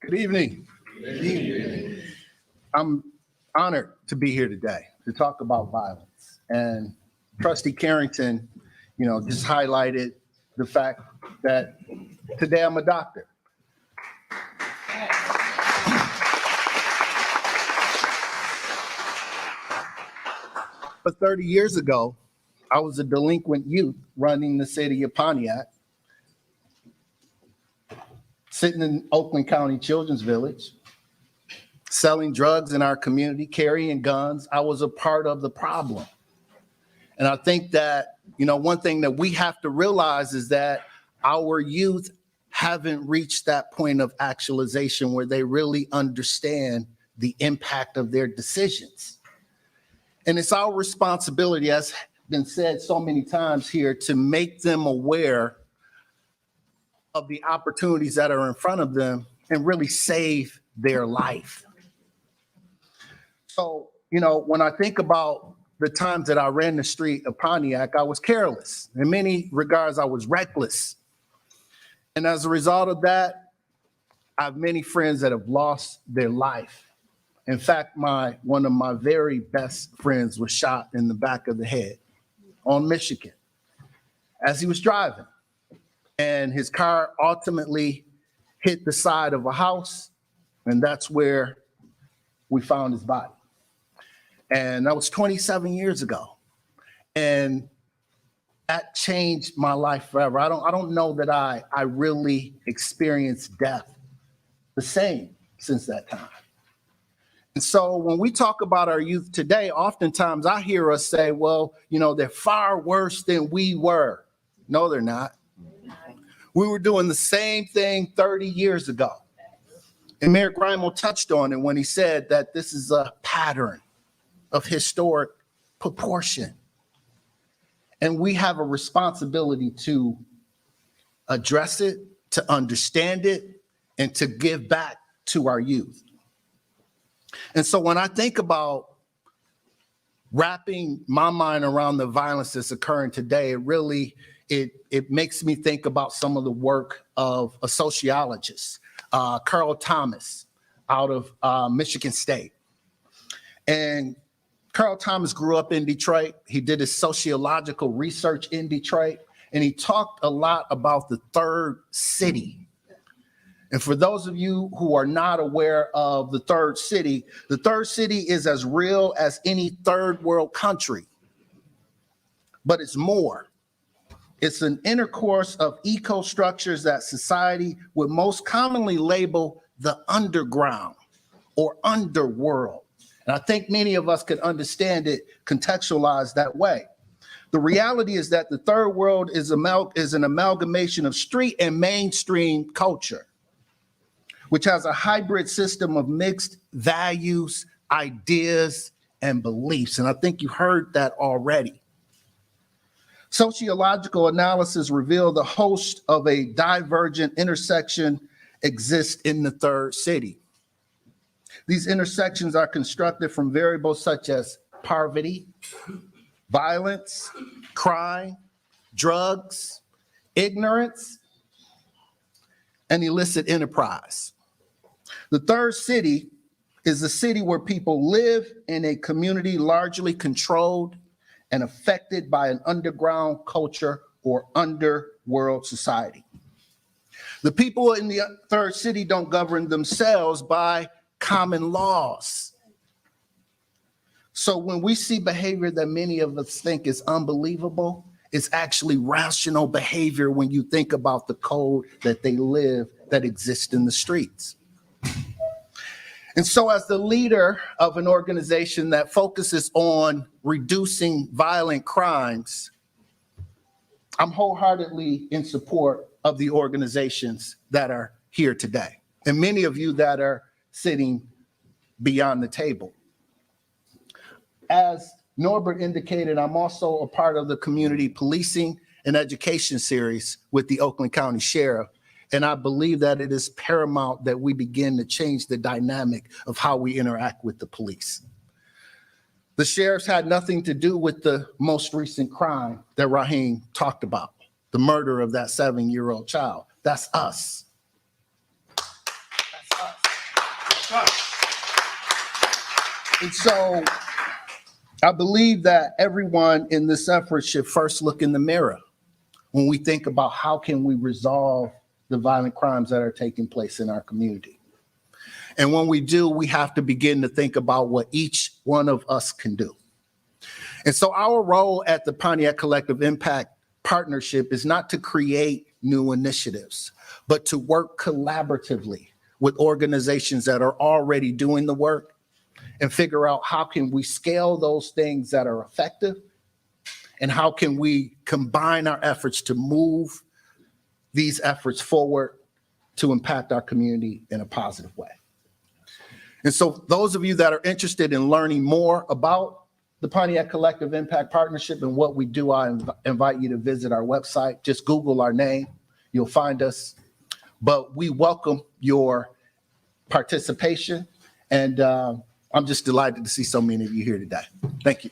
Good evening. Good evening. I'm honored to be here today to talk about violence. And Trustee Carrington, just highlighted the fact that today I'm a doctor. But 30 years ago, I was a delinquent youth running the city of Pontiac, sitting in Oakland County Children's Village, selling drugs in our community, carrying guns. I was a part of the problem. And I think that, one thing that we have to realize is that our youth haven't reached that point of actualization where they really understand the impact of their decisions. And it's our responsibility, as been said so many times here, to make them aware of the opportunities that are in front of them and really save their life. So, when I think about the times that I ran the street of Pontiac, I was careless. In many regards, I was reckless. And as a result of that, I have many friends that have lost their life. In fact, one of my very best friends was shot in the back of the head on Michigan as he was driving. And his car ultimately hit the side of a house, and that's where we found his body. And that was 27 years ago. And that changed my life forever. I don't know that I really experienced death the same since that time. And so when we talk about our youth today, oftentimes I hear us say, well, they're far worse than we were. No, they're not. We were doing the same thing 30 years ago. And Mayor Grimo touched on it when he said that this is a pattern of historic proportion. And we have a responsibility to address it, to understand it, and to give back to our youth. And so when I think about wrapping my mind around the violence that's occurring today, it makes me think about some of the work of a sociologist, Carl Thomas, out of Michigan State. And Carl Thomas grew up in Detroit. He did his sociological research in Detroit, and he talked a lot about the third city. And for those of you who are not aware of the third city is as real as any third world country, but it's more. It's an intercourse of eco-structures that society would most commonly label the underground or underworld. And I think many of us could understand it contextualized that way. The reality is that the third world is an amalgamation of street and mainstream culture, which has a hybrid system of mixed values, ideas, and beliefs. And I think you heard that already. Sociological analysis revealed the host of a divergent intersection exists in the third city. These intersections are constructed from variables such as poverty, violence, crime, drugs, ignorance, and illicit enterprise. The third city is a city where people live in a community largely controlled and affected by an underground culture or underworld society. The people in the third city don't govern themselves by common laws. So when we see behavior that many of us think is unbelievable, it's actually rational behavior when you think about the code that they live that exists in the streets. And so as the leader of an organization that focuses on reducing violent crimes, I'm wholeheartedly in support of the organizations that are here today, and many of you that are sitting beyond the table. As Norbert indicated, I'm also a part of the community policing and education series with the Oakland County Sheriff. And I believe that it is paramount that we begin to change the dynamic of how we interact with the police. The sheriffs had nothing to do with the most recent crime that Raheem talked about, the murder of that 7-year-old child. That's us. That's And so I believe that everyone in this effort should first look in the mirror when we think about how can we resolve the violent crimes that are taking place in our community. And when we do, we have to begin to think about what each one of us can do. And so our role at the Pontiac Collective Impact Partnership is not to create new initiatives, but to work collaboratively with organizations that are already doing the work and figure out how can we scale those things that are effective, and how can we combine our efforts to move these efforts forward to impact our community in a positive way. And so those of you that are interested in learning more about the Pontiac Collective Impact Partnership and what we do, I invite you to visit our website. Just Google our name, you'll find us. But we welcome your participation, and I'm just delighted to see so many of you here today. Thank you.